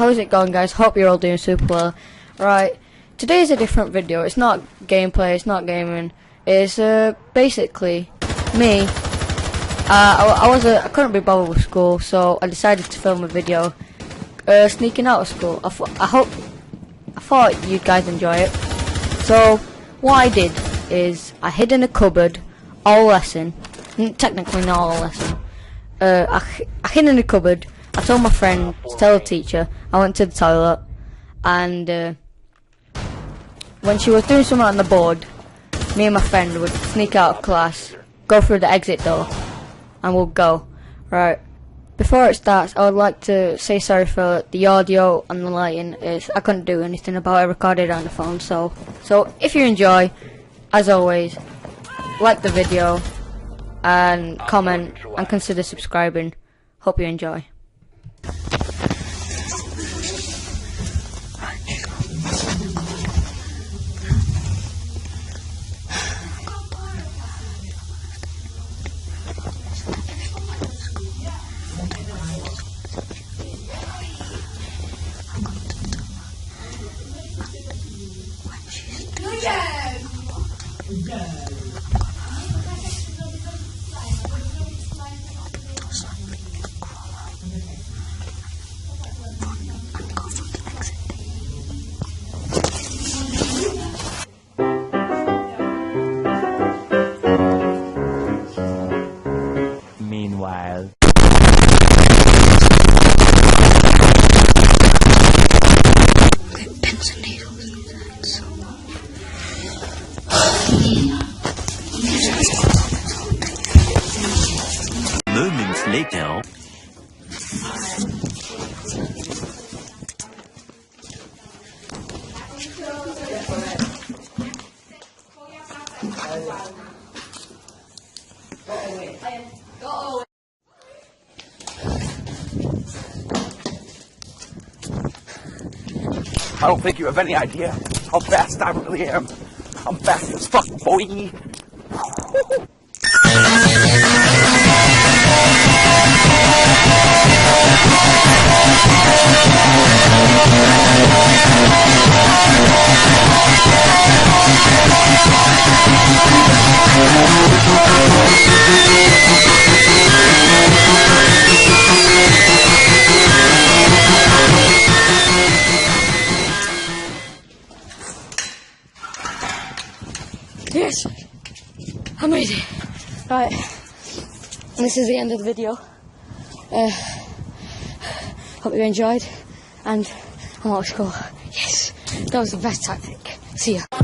how's it going, guys? Hope you're all doing super well. Right, today's a different video. It's not gameplay, it's not gaming. It's basically me. I couldn't be bothered with school, so I decided to film a video sneaking out of school. I thought you guys enjoy it. So what I did is I hid in a cupboard all lesson. Technically not all lesson. I hid in a cupboard. I told my friend to tell the teacher. I went to the toilet, and when she was doing something on the board, me and my friend would sneak out of class, go through the exit door, and we'll go. Right. Before it starts, I would like to say sorry for the audio and the lighting. I couldn't do anything about it. I recorded it on the phone. So if you enjoy, as always, like the video and comment and consider subscribing. Hope you enjoy. Meanwhile, pins and needles. moments later. I don't think you have any idea how fast I really am. I'm fast as fuck, boy. Yes, I made it. Right, this is the end of the video. Hope you enjoyed, and I'm out of school. Yes, that was the best tactic. See ya.